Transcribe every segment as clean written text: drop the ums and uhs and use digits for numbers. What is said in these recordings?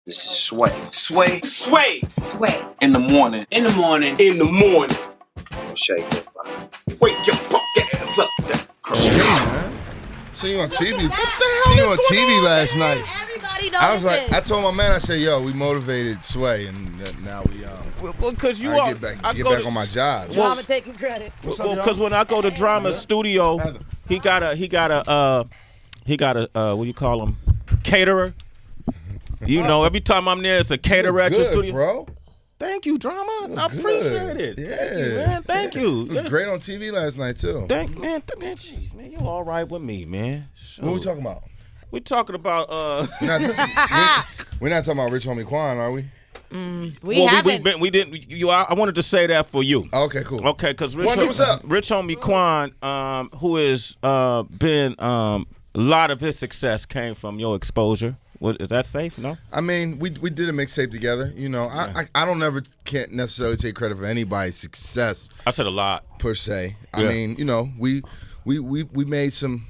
This is Sway. Sway. Sway. Sway. In the morning. In the morning. In the morning. Shake that fire. Wake your fuck ass up. Hey, man. See you on TV. See you on TV last night. Everybody knows I was like, this. I told my man, I said, yo, we motivated Sway, and now we Well, because you I are. get I back go to, on my job. Drama taking credit. Well, because when I go to Drama Studio, he got a what do you call him? Caterer. You know, every time I'm there, it's a caterer at your studio. Bro. Thank you, Drama. I appreciate it. Yeah. Thank you, man. Thank you. It was great on TV last night, too. Man, jeez, man, you all right with me, man. Sure. What are we talking about? We talking about We're not talking about Rich Homie Quan, are we? We haven't. We didn't. I wanted to say that for you. Okay, cool. Okay, because What's up? Rich Homie Quan, who has been a lot of his success came from your exposure. Is that safe? No. I mean, we did a mixtape together. You know, I don't can't necessarily take credit for anybody's success. I said a lot per se. Yeah. I mean, you know, we made some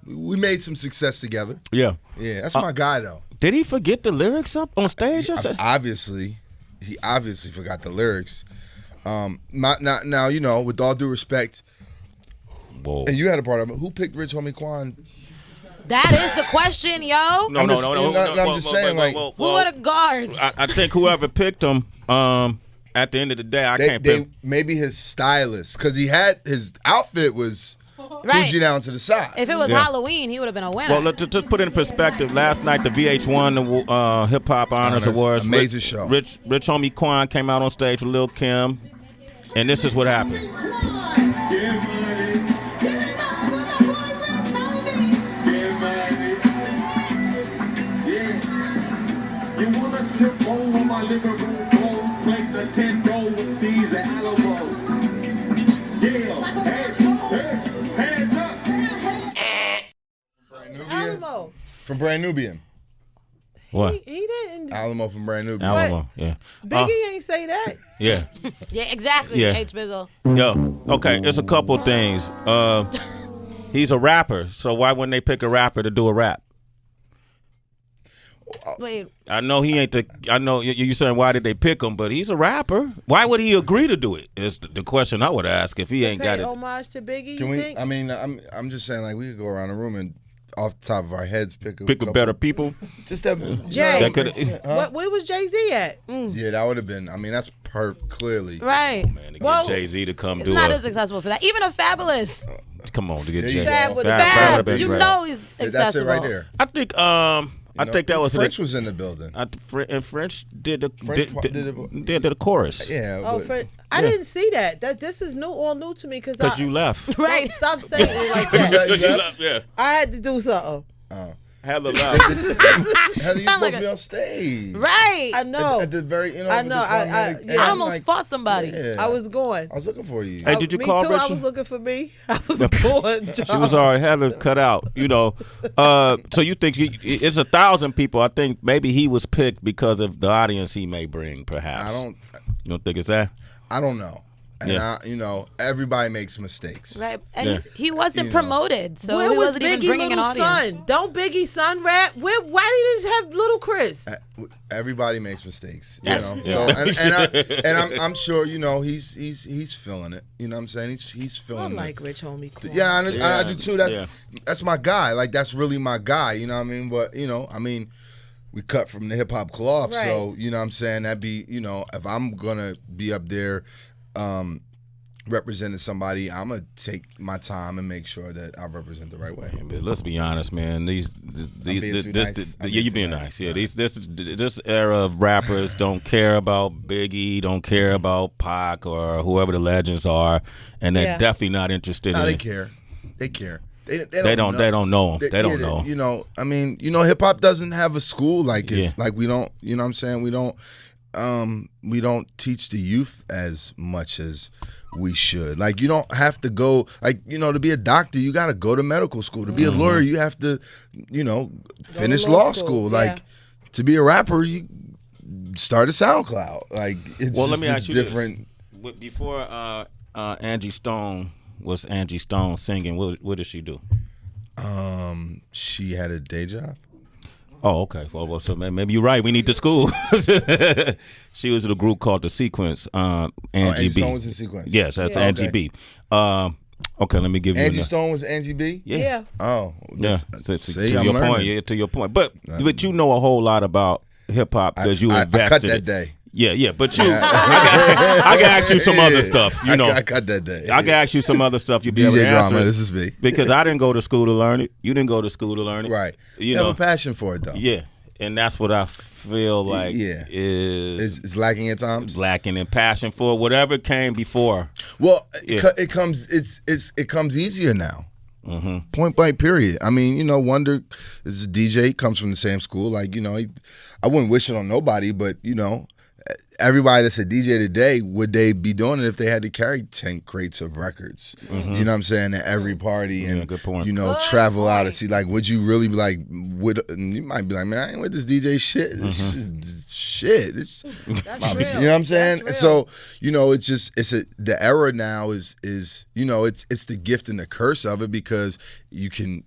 success together. Yeah. Yeah, that's my guy though. Did he forget the lyrics up on stage? He obviously forgot the lyrics. Now, you know, with all due respect, whoa. and you had a part of it. Who picked Rich Homie Quan? That is the question, yo. No. I'm just saying, like, Who are the guards? I think whoever picked him, at the end of the day, I can't pick. Maybe his stylist, because his outfit was Right. Gucci down to the side. If it was Halloween, he would have been a winner. Well, to put it in perspective, last night the VH1 Hip Hop Honors Awards, amazing show. Rich Homie Quan came out on stage with Lil Kim, and this is what happened. You wanna sip on my living room floor, play the 10 roll with C's and Alba. Yeah, hands up. Alamo. From Brand Nubian. What? He didn't. Alamo from Brand Nubian. Alamo, yeah. Biggie ain't say that. Yeah. Yeah, exactly. Yeah. H Bizzle. Yo, okay, there's a couple things. He's a rapper, so why wouldn't they pick a rapper to do a rap? Wait. I know he ain't I know you're saying why did they pick him, but he's a rapper. Why would he agree to do it? Is the question I would ask if he ain't got Pay it. homage to Biggie. Can you we? think? I mean, I'm just saying, like, we could go around the room and off the top of our heads pick a Pick a better people. Just that. Jay. That could- Where was Jay-Z at? Yeah, that would have been. I mean, that's clearly. Right. Man, to get Jay-Z to come do Not it. as accessible for that. Even a Fabulous. Come on, to get There you Jay. go. Fab with Fab. would've been You great. know he's Yeah, accessible. that's it right there. I think You know, think that was French was in the building. and French did the French did the chorus. Yeah. Oh, but- I didn't see that. This is all new to me because You left. Right. Stop saying it like that. You left? Yeah. I had to do something. Heather left. Heather, you supposed like to be on stage. Right. I know. At the very, you know. I know. I almost fought somebody. Yeah. I was going. I was looking for you. Hey, did you me call too. Richard? I was looking for me. I was going. She was already Heather cut out, you know. So you think it's 1,000 people? I think maybe he was picked because of the audience he may bring, perhaps. You don't think it's that? I don't know. And Yeah. you know, everybody makes mistakes. Right. And Yeah. he wasn't You know. promoted, so Where he was wasn't even Biggie bringing an little audience. son? Don't Biggie son rap? Why did he have little Chris? Everybody makes mistakes. That's- You know. Yeah. So I'm sure, you know, he's feeling it. You know what I'm saying? He's I feeling like it. Rich Homie Quan. Yeah, I do too. Yeah. That's my guy. Like, that's really my guy. You know what I mean? But, you know, I mean, we cut from the hip hop cloth. Right. So, you know what I'm saying? That'd be, you know, if I'm gonna be up there representing somebody, I'm gonna take my time and make sure that I represent the right way. But let's be honest, man. being too nice. You're being nice. Yeah, this era of rappers don't care about Biggie, don't care about Pac or whoever the legends are, and they're Yeah. definitely not interested No, in. they care. They care. They don't know. They don't know. They don't know. You know, I mean, you know, hip hop doesn't have a school like it. Yeah. Like, we don't. You know what I'm saying? We don't teach the youth as much as we should. Like, you don't have to go, like, you know, to be a doctor, you got to go to medical school. To be a lawyer, you have to, you know, finish law law school, school. yeah. Like, to be a rapper, you start a SoundCloud. Like, it's Well, just let me ask you different. this. Before Angie Stone was Angie Stone singing, what did she do? She had a day job. Oh, okay. Well, so maybe you're right. We need the school. She was in a group called The Sequence. Angie Angie B. Stone was in Sequence. Yes, that's Yeah. Angie Okay. B. Okay, let me give you Angie Stone was Angie B? Yeah. Oh. Yeah. See, to I'm your learning. point. Yeah, to your point. But you know a whole lot about hip hop because you invested. I cut that day. Yeah, but you, I can ask you some other stuff. You know, I cut that day. I can ask you some other stuff. You'll be able DJ to Drama, answer. this is me. Because I didn't go to school to learn it. You didn't go to school to learn it. Right. You have know, a passion for it though. Yeah, and that's what I feel like is it's lacking at times. Lacking in passion for whatever came before. Well, it comes easier now. Mm-hmm. Point blank, period. I mean, you know, Wonder is a DJ, comes from the same school. Like, you know, I wouldn't wish it on nobody, but, you know, everybody that's a DJ today, would they be doing it if they had to carry 10 crates of records? Mm-hmm. You know what I'm saying? At every party and, good point. you know, travel out and see, like, would you really be like, and you might be like, man, I ain't with this DJ shit. This shit. It's, That's real. you know what I'm saying? That's real. So, you know, it's just, the era now is, you know, it's the gift and the curse of it because you can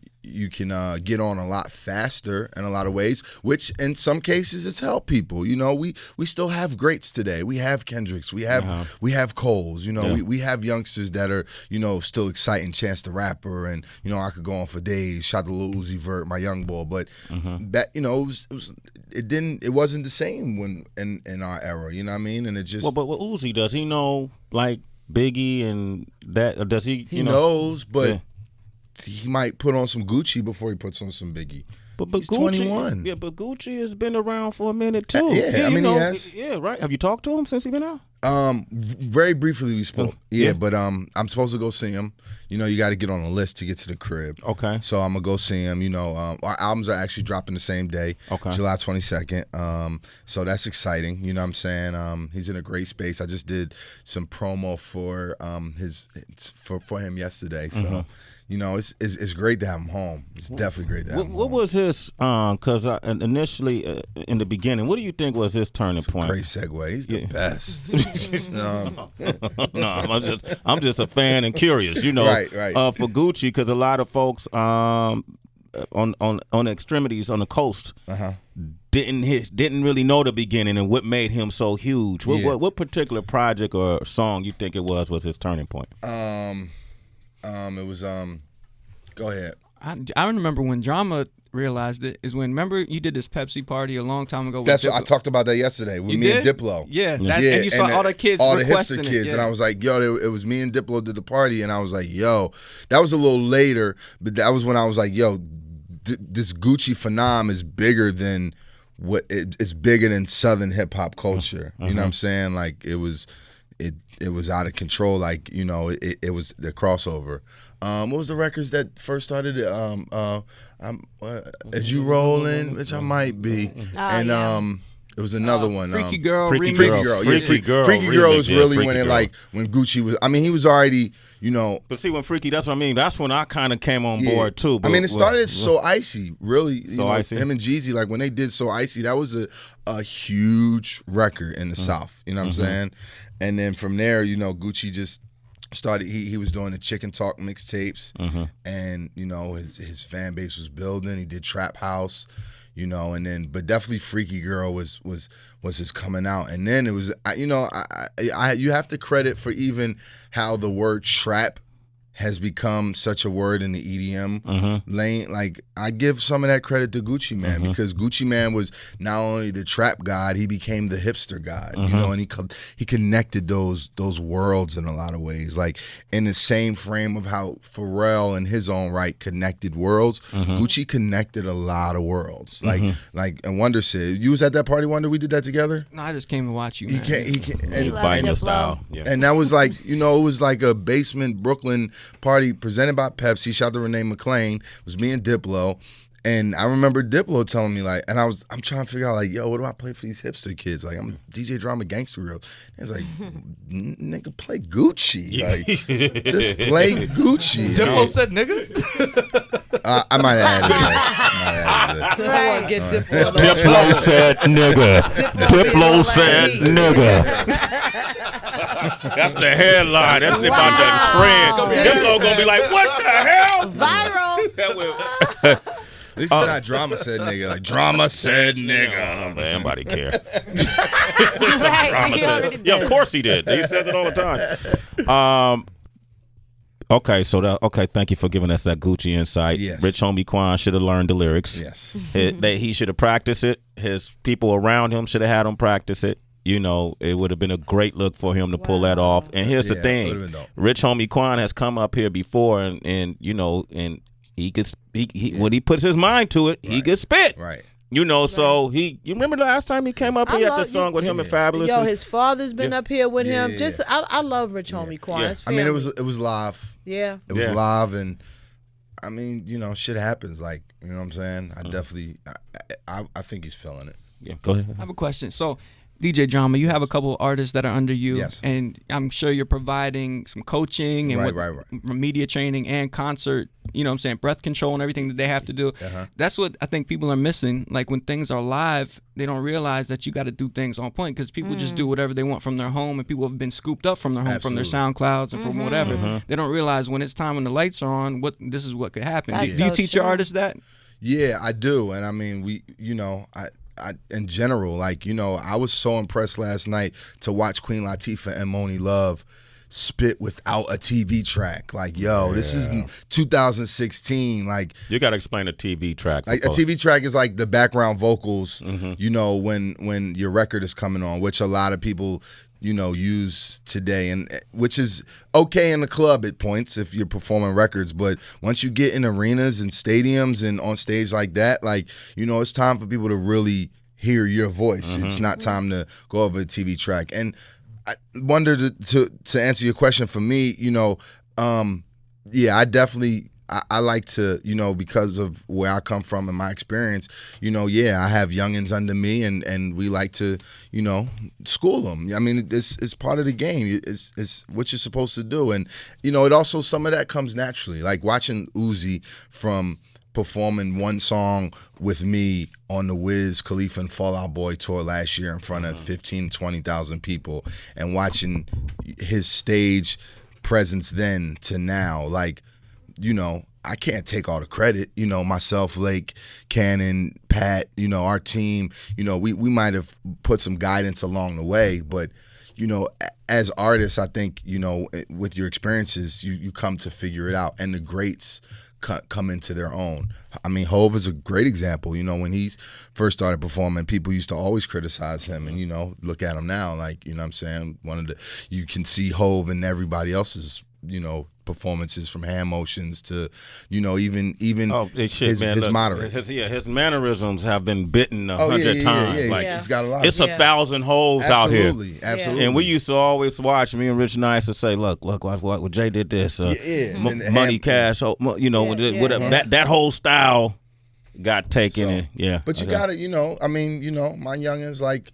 get on a lot faster in a lot of ways, which in some cases it's helped people. You know, we still have greats today. We have Kendricks. We have Coles. You know, we have youngsters that are, you know, still exciting. Chance the Rapper, and you know, I could go on for days. Shout to Lil Uzi Vert, my young boy. But that, you know, it wasn't the same when in our era. You know what I mean? And it just But what Uzi does he know like Biggie and that? Or does he? He knows, but. He might put on some Gucci before he puts on some Biggie. But He's Gucci, 21. Yeah, but Gucci has been around for a minute too. Yeah, I mean, he has. Yeah, right. Have you talked to him since he been out? Very briefly we spoke. But I'm supposed to go see him. You know, you got to get on a list to get to the crib. Okay. So I'm gonna go see him. You know, our albums are actually dropping the same day. Okay. July 22nd. So that's exciting. You know what I'm saying? He's in a great space. I just did some promo for for him yesterday. So. You know, it's great to have him home. It's definitely great to have him home. What was his? Because initially, in the beginning, what do you think was his turning point? Great segue. He's the best. No, I'm just a fan and curious. You know, right. For Gucci, because a lot of folks on the extremities on the coast didn't really know the beginning and what made him so huge. What particular project or song you think it was his turning point? It was go ahead. I remember when Drama realized it is when, remember you did this Pepsi party a long time ago with That's Diplo. what I talked about that yesterday with You me did? and Diplo. Yeah, and you saw all the kids all the requesting hipster it, kids, yeah. and I was like, yo, it was me and Diplo did the party, and I was like, yo, that was a little later, but that was when I was like, yo, this Gucci phenom is bigger than it's bigger than Southern hip hop culture. You know what I'm saying? Like it was out of control. Like, you know, it was the crossover. What was the records that first started it? As You Rollin', which I might be, and it was another one. Freaky Girl. Freaky remix. Girl. Freaky Girl. Freaky Girl is really when it when Gucci was. I mean, he was already, you know. But see, when Freaky, that's what I mean. That's when I kind of came on board too. I mean, it started So Icy, really. So Icy. Him and Jeezy, like when they did So Icy, that was a huge record in the South. You know what I'm saying? And then from there, you know, Gucci just started. He was doing the Chicken Talk mixtapes, and you know his fan base was building. He did Trap House. You know, and then, but definitely Freaky Girl was his coming out, and then it was, you know, you have to credit for even how the word trap has become such a word in the EDM lane. Like, I give some of that credit to Gucci Mane because Gucci Mane was not only the trap god, he became the hipster god. You know, and he connected those worlds in a lot of ways. Like in the same frame of how Pharrell in his own right connected worlds, Gucci connected a lot of worlds. Like and Wonder said, you was at that party, Wonder? We did that together? No, I just came to watch you, man. He can't, and, biting the style. Yeah. and that was like, you know, it was like a basement Brooklyn party presented by Pepsi. Shout out to Renee McClain. It was me and Diplo. And I remember Diplo telling me, like, and I'm trying to figure out, like, yo, what do I play for these hipster kids? Like, I'm DJ Drama Gangster Real. And it's like, nigga, play Gucci. Like, just play Gucci. Diplo said nigga? I might have added it. Right. Get Diplo. Diplo said nigga. Diplo said nigga. That's the headline. That's about the trend. Diplo gonna be like, what the hell? Viral. That will. At least it's not drama said nigga. Like drama said nigga. Man, nobody care. Right, Drama you said- already yeah, did. of course he did. He says it all the time. Okay, thank you for giving us that Gucci insight. Yes. Rich Homie Quan should have learned the lyrics. Yes. He should have practiced it. His people around him should have had him practice it. You know, it would have been a great look for him to pull that off. And here's the Yeah, thing: would've been dope. Rich Homie Quan has come up here before, and you know, and he gets when he puts his mind to it, he gets spit. Right. You know, so you remember the last time he came up I here at the love- song with him and Fabulous? Yo, and- his father's been up here with him. Yeah. Just I love Rich Homie Quan. Yeah. It's I mean, it family. was live. Yeah. It was Yeah. live, and I mean, you know, shit happens. Like, you know what I'm saying? I definitely, I think he's feeling it. yeah, go ahead. I have a question. So, DJ Drama, you have a couple of artists that are under you, Yes. and I'm sure you're providing some coaching and Right. media training and concert, you know what I'm saying, breath control and everything that they have to do. That's what I think people are missing. Like when things are live, they don't realize that you got to do things on point because people just do whatever they want from their home, and people have been scooped up from their home, from their SoundClouds and from whatever. They don't realize when it's time when the lights are on, this is what could happen. That's Do you so teach your true. artists that? Yeah, I do. And I mean, I in general, like, you know, I was so impressed last night to watch Queen Latifah and Moni Love spit without a TV track. Like, yo, this is 2016. Like, You got to explain a TV track. a TV track is like the background vocals, you know, when your record is coming on, which a lot of people, you know, use today, and which is okay in the club at points if you're performing records, but once you get in arenas and stadiums and on stage like that, like, you know, it's time for people to really hear your voice. It's not time to go over a TV track. And I wonder to answer your question for me, you know, yeah, I definitely I like to, you know, because of where I come from and my experience, you know, yeah, I have youngins under me, and we like to, you know, school them. I mean, it's part of the game. It's what you're supposed to do, and you know, it also, some of that comes naturally. Like watching Uzi from performing one song with me on the Wiz Khalifa and Fall Out Boy tour last year in front of 15, 20,000 people, and watching his stage presence then to now, like, you know, I can't take all the credit. You know, myself, Lake, Cannon, Pat, you know, our team, you know, we might have put some guidance along the way, but, you know, as artists, I think, you know, with your experiences, you come to figure it out, and the greats come into their own. I mean, Hov is a great example. You know, when he first started performing, people used to always criticize him, and, you know, look at him now, like, you know what I'm saying, you can see Hov and everybody else's, you know, performances, from hand motions to, you know, even his moderate. His mannerisms have been bitten 100 yeah, times. Yeah, Like, he's got a lot. it's 1,000 hoes out here. Absolutely. And we used to always watch, me and Rich Nice would say, look, what Jay did this. Money, cash, you know, that whole style got taken in. Yeah. But you gotta, you know, I mean, you know, my youngins, like,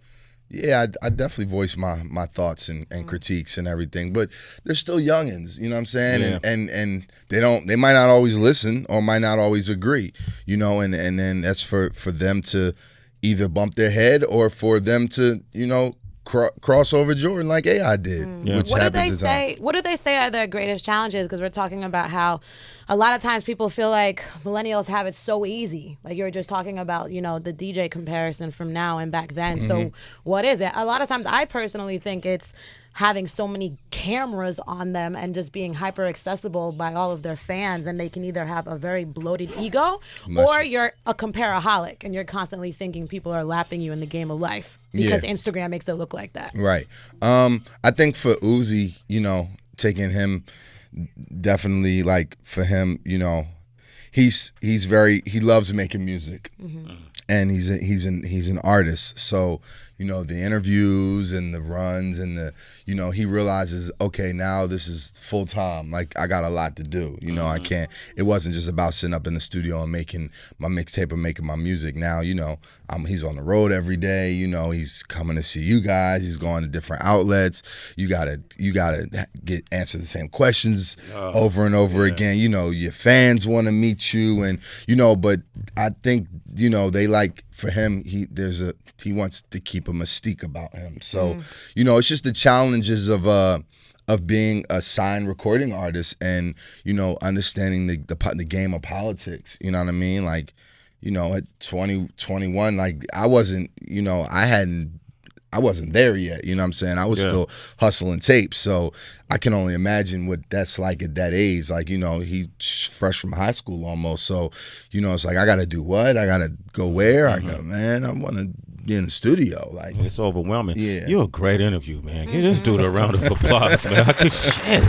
yeah, I definitely voice my thoughts and critiques and everything, but they're still youngins, you know what I'm saying? Yeah. And they might not always listen or might not always agree, you know, and then that's for them to either bump their head or for them to, you know, cross over Jordan like AI did. Which What do they happens at times. say? What do they say are their greatest challenges? Because we're talking about how a lot of times people feel like millennials have it so easy. Like you were just talking about, you know, the DJ comparison from now and back then. So what is it? A lot of times I personally think it's having so many cameras on them and just being hyper accessible by all of their fans, and they can either have a very bloated ego or you're a compareaholic and you're constantly thinking people are lapping you in the game of life because Instagram makes it look like that. Right. I think for Uzi, you know, taking him, definitely, like, for him, you know, he loves making music, and he's an artist. So, you know, the interviews and the runs and the, you know, he realizes, okay, now this is full time. Like, I got a lot to do. You know, I can't. It wasn't just about sitting up in the studio and making my mixtape or making my music. Now, you know, he's on the road every day. You know, he's coming to see you guys. He's going to different outlets. You gotta answer the same questions over and over again. You know, your fans want to meet you, and, you know, but I think, you know, they like, for him, he wants to keep a mystique about him. So, you know, it's just the challenges of being a signed recording artist, and, you know, understanding the game of politics. You know what I mean? Like, you know, at 20, 21, like I wasn't, you know, I wasn't there yet, you know what I'm saying? I was still hustling tapes, so I can only imagine what that's like at that age. Like, you know, he's fresh from high school almost, so, you know, it's like, I got to do what? I got to go where? I go, man, I want to be in the studio. Like, it's overwhelming. Yeah. You're a great interview, man. Give this dude a round of applause, man. I can shit.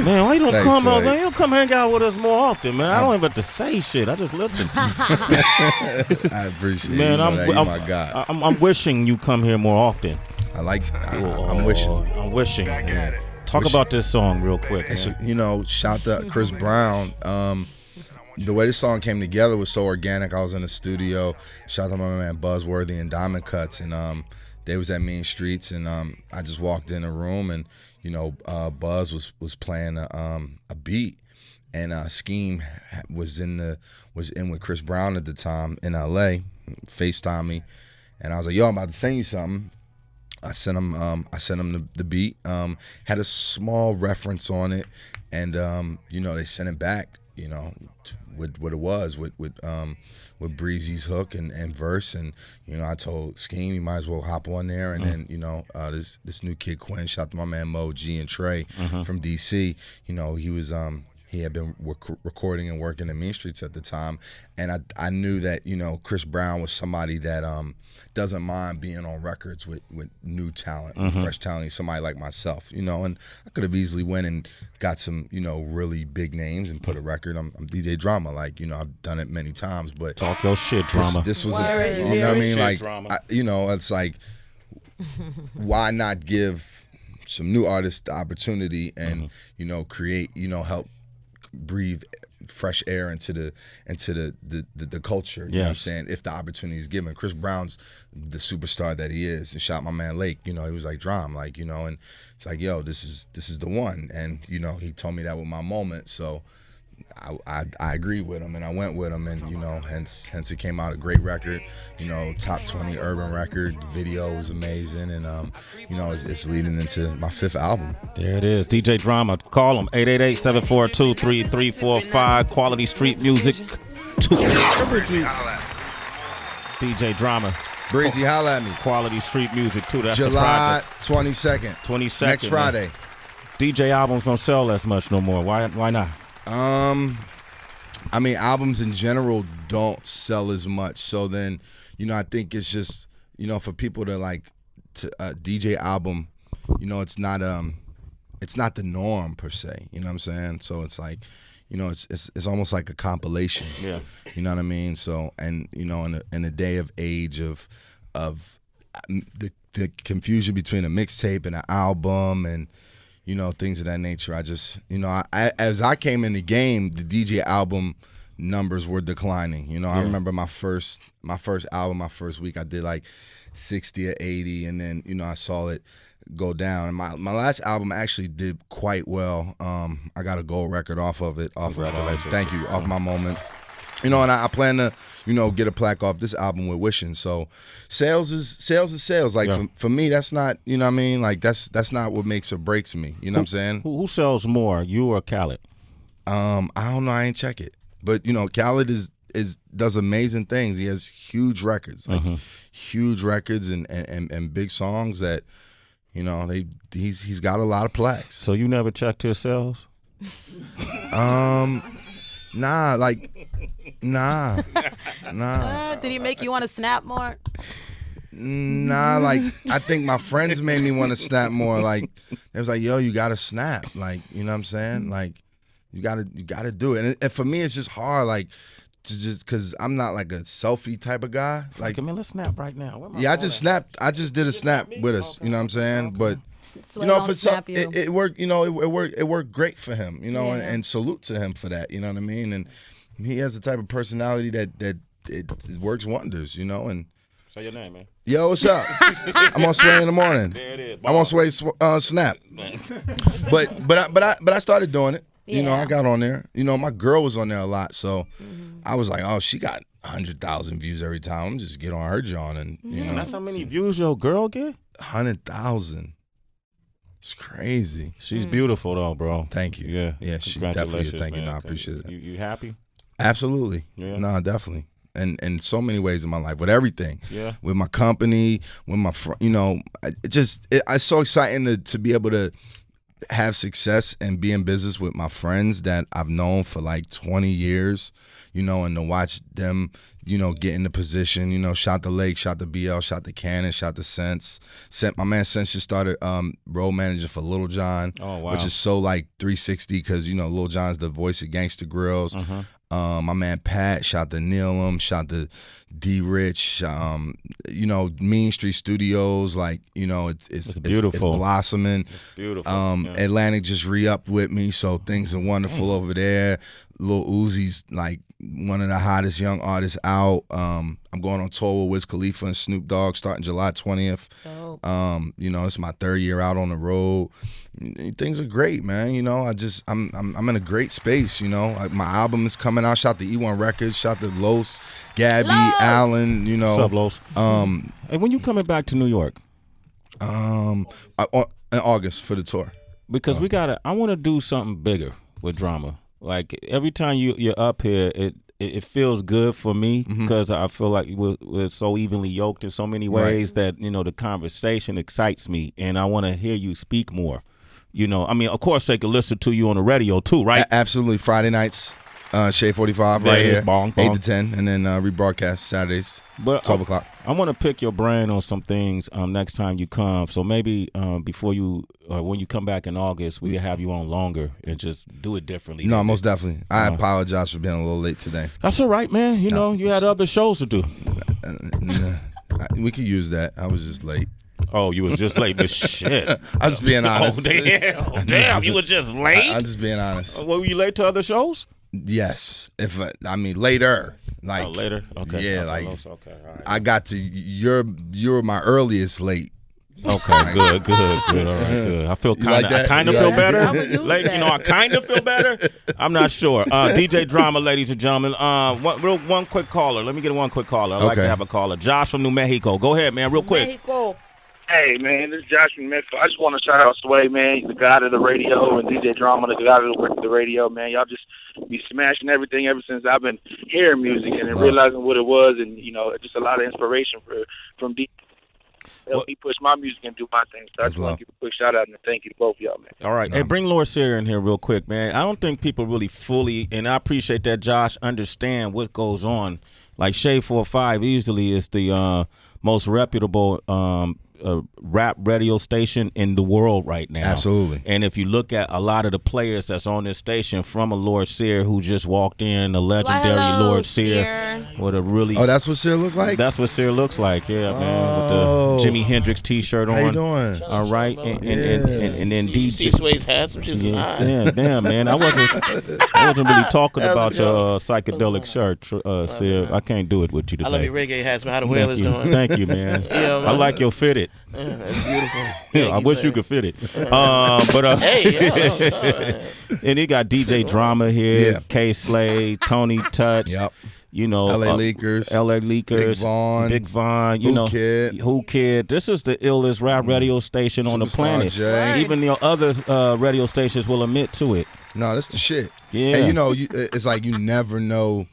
Man, why you don't come out, man? You don't come hang out with us more often, man. I don't even have to say shit. I just listen. I appreciate it. Man, you my guy. I'm wishing you come here more often. I'm wishing. I'm wishing. Yeah. Talk about this song real quick. So, you know, shout out Chris Brown. The way this song came together was so organic. I was in the studio. Shout out to my man Buzzworthy and Diamond Cuts, and they was at Mean Streets, and I just walked in the room, and you know, Buzz was playing a beat, and Scheme was in with Chris Brown at the time in LA, FaceTime me, and I was like, yo, I'm about to send you something. I sent him the beat, had a small reference on it, and you know, they sent it back, you know, with what it was with Breezy's hook and verse, and you know, I told Scheme you might as well hop on there, and then you know, this new kid Quinn, shout out to my man Mo G and Trey from DC, you know, he had been recording and working in Mean Streets at the time, and I knew that, you know, Chris Brown was somebody that doesn't mind being on records with new talent, fresh talent, somebody like myself, you know, and I could have easily went and got some, you know, really big names and put a record. I'm DJ Drama, like, you know, I've done it many times, but talk your shit, Drama. This was, you know what I mean, like, you know, it's like, why not give some new artists the opportunity and you know, create, you know, help breathe fresh air into the culture, you know what I'm saying, if the opportunity is given. Chris Brown's the superstar that he is, and shout my man Lake, you know, he was like, Drum, like, you know, and it's like, yo, this is the one, and you know, he told me that with my moment, so I agreed with him, and I went with him, and you know, hence it came out a great record, you know, top 20 urban record. The video was amazing, and you know, it's leading into my 5th album. There it is, DJ Drama. Call him 888-742-3345. Quality Street Music 2. DJ Drama. Breezy, holla at me. Quality Street Music 2. That's July the 22nd. 22nd. Next Friday. Man. DJ albums don't sell as much no more. Why not? I mean, albums in general don't sell as much. So then, you know, I think it's just, you know, for people to like to DJ album, you know, it's not the norm per se. You know what I'm saying? So it's like, you know, it's almost like a compilation. Yeah. You know what I mean? So, and you know, in a day of age of the confusion between a mixtape and an album and, you know, things of that nature. I just, you know, as I came in the game, the DJ album numbers were declining. You know, I remember my first album, my first week, I did like 60 or 80, and then, you know, I saw it go down. And my last album actually did quite well. I got a gold record off of it. Thank you. Off my moment. You know, and I plan to, you know, get a plaque off this album with Wishing. So sales is sales. Like for me, that's not, you know what I mean? Like that's not what makes or breaks me. You know what I'm saying? Who sells more, you or Khaled? I don't know. I ain't check it. But, you know, Khaled does amazing things. He has huge records. Like huge records and big songs that, you know, he's got a lot of plaques. So you never checked his sales? Nah. Did he make you want to snap more? Nah, like I think my friends made me want to snap more. Like they was like, "Yo, you gotta snap." Like, you know what I'm saying? Like you gotta do it. And for me, it's just hard. Like to just because I'm not like a selfie type of guy. Like, man, let's snap right now. Yeah, I just snapped. I just did a snap with us. You know what I'm saying? But. You know, for some, it worked. You know, it worked great for him. You know, and salute to him for that. You know what I mean? And he has the type of personality that it works wonders. You know, and say your name, man. Yo, what's up? I'm on Sway in the morning. There it is. I'm on Sway Snap. But I started doing it. You know, I got on there. You know, my girl was on there a lot, so I was like, oh, she got 100,000 views every time. I'm just get on her John, and you know, that's how many views your girl get. 100,000. It's crazy. She's beautiful though, bro. Thank you. Yeah, she definitely is. Thank you. No, I appreciate it. You happy? Absolutely. Yeah. No, definitely. in so many ways in my life, with everything. Yeah. With my company, with my it's so exciting to be able to have success and be in business with my friends that I've known for like 20 years, and to watch them, get in the position, shot the Lake, shot the BL, shot the Cannon, shot the Sense. My man Sense just started road manager for Lil Jon, which is so like 360 because, Lil Jon's the voice of Gangsta Grills. My man Pat shot the Neil'em, shot the D Rich, Mean Street Studios, like, it's beautiful. It's blossoming. It's beautiful. Atlantic just re-upped with me, so things are wonderful over there. Lil Uzi's like one of the hottest young artists out. I'm going on tour with Wiz Khalifa and Snoop Dogg starting July 20th. It's my 3rd year out on the road. Things are great, man. I'm in a great space. My album is coming out. Shot the E1 Records. Shot the Los, Gabby, Allen. What's up, Los? Hey, when you coming back to New York? In August for the tour. Because I want to do something bigger with Drama. Like every time you're up here, it feels good for me because I feel like we're so evenly yoked in so many ways that the conversation excites me, and I want to hear you speak more. Of course they could listen to you on the radio too, right? Absolutely. Friday nights, Shade 45 right here, bong. 8 to 10, and then rebroadcast Saturdays, 12 o'clock. I want to pick your brain on some things next time you come. So maybe before when you come back in August, we can have you on longer and just do it differently. No, most definitely. I apologize for being a little late today. That's all right, man. You had other shows to do. We could use that. I was just late. Oh, you was just late, but shit. I'm just being honest. Oh, damn. You were just late? I'm just being honest. Were you late to other shows? Yes. Later. Like later? Okay. Yeah, okay, like okay. All right. I got to you're my earliest late. Okay, good. All right, good. I feel kind of feel better. I kind of feel better. I'm not sure. DJ Drama, ladies and gentlemen. One quick caller. Let me get one quick caller. I'd like to have a caller. Josh from New Mexico. Go ahead, man, real quick. Mexico. Hey, man, this is Josh from Mexico. I just want to shout out Sway, man. He's the god of the radio, and DJ Drama, the god of the radio, man. Y'all just be smashing everything ever since I've been hearing music and then realizing what it was, and, just a lot of inspiration from DJ. Help me push my music and do my thing. So I just want to give a quick shout out and thank you to both of y'all, man. All right. Hey, bring Laura Sear in here real quick, man. I don't think people really fully, and I appreciate that, Josh, understand what goes on. Like Shade 45 easily is the most reputable rap radio station in the world right now. Absolutely. And if you look at a lot of the players that's on this station, from a Lord Sear who just walked in, the legendary Lord Sear, with a really... Oh, that's what Sear look like? That's what Sear looks like, yeah, man, with the Jimi Hendrix T-shirt on. How you doing? All right, and then DJ... See Sway's hats, which is damn, man. I wasn't really talking about your psychedelic shirt, Sear. I can't do it with you today. I love your reggae hats, man. How the whalers doing? Thank you, man. I like your fitted. That's beautiful. I wish you could fit it. And he got DJ Drama here, K Slade, Tony Touch. Yep. LA Leakers, Big Von, Who Kid. This is the illest rap radio station on the planet. Jay. Even your other radio stations will admit to it. No, that's the shit. Yeah. And it's like you never know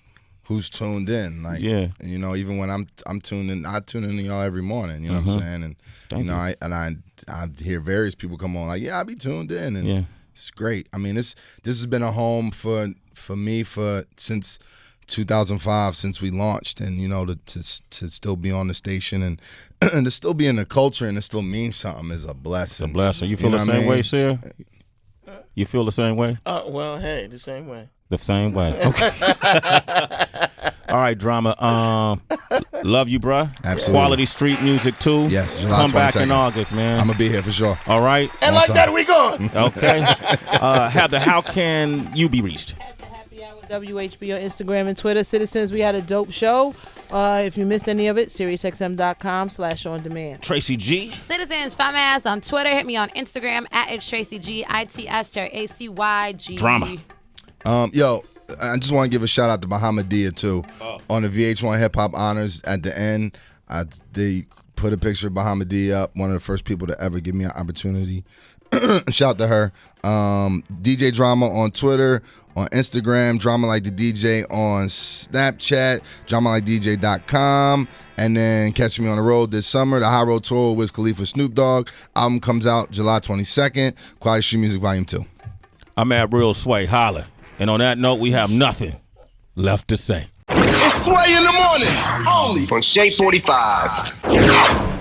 who's tuned in. Like, even when I'm tuned in, I tune in to y'all every morning. You know what I'm saying? And I hear various people come on like, yeah, I be tuned in, and it's great. I mean, this has been a home for me since 2005, since we launched, and to still be on the station and to still be in the culture and to still mean something is a blessing. It's a blessing. You feel the same way, Sarah? You feel the same way? Well, hey, the same way. The same way. Okay. All right, Drama. Love you, bruh. Absolutely. Quality street music too. Yes. July Come 22nd. Back in August, man. I'm gonna be here for sure. All right. And like that, we gone. Okay. Heather, how can you be reached? WHB on Instagram and Twitter. Citizens, we had a dope show. If you missed any of it, SiriusXM.com/on-demand. Tracy G. Citizens, find my ass on Twitter. Hit me on Instagram @it's Tracy G, ITSTRACYG. Drama. Yo, I just want to give a shout out to Bahamadia too. On the VH1 Hip Hop Honors at the end, they put a picture of Bahama-D up, one of the first people to ever give me an opportunity. Shout out to her. DJ Drama on Twitter, on Instagram, Drama Like the DJ on Snapchat, DramaLikeDJ.com, and then catch me on the road this summer, the High Road Tour with Wiz Khalifa, Snoop Dogg. Album comes out July 22nd, Quality Street Music Volume 2. I'm at Real Sway, holla. And on that note, we have nothing left to say. It's Sway in the morning, only on Shade 45.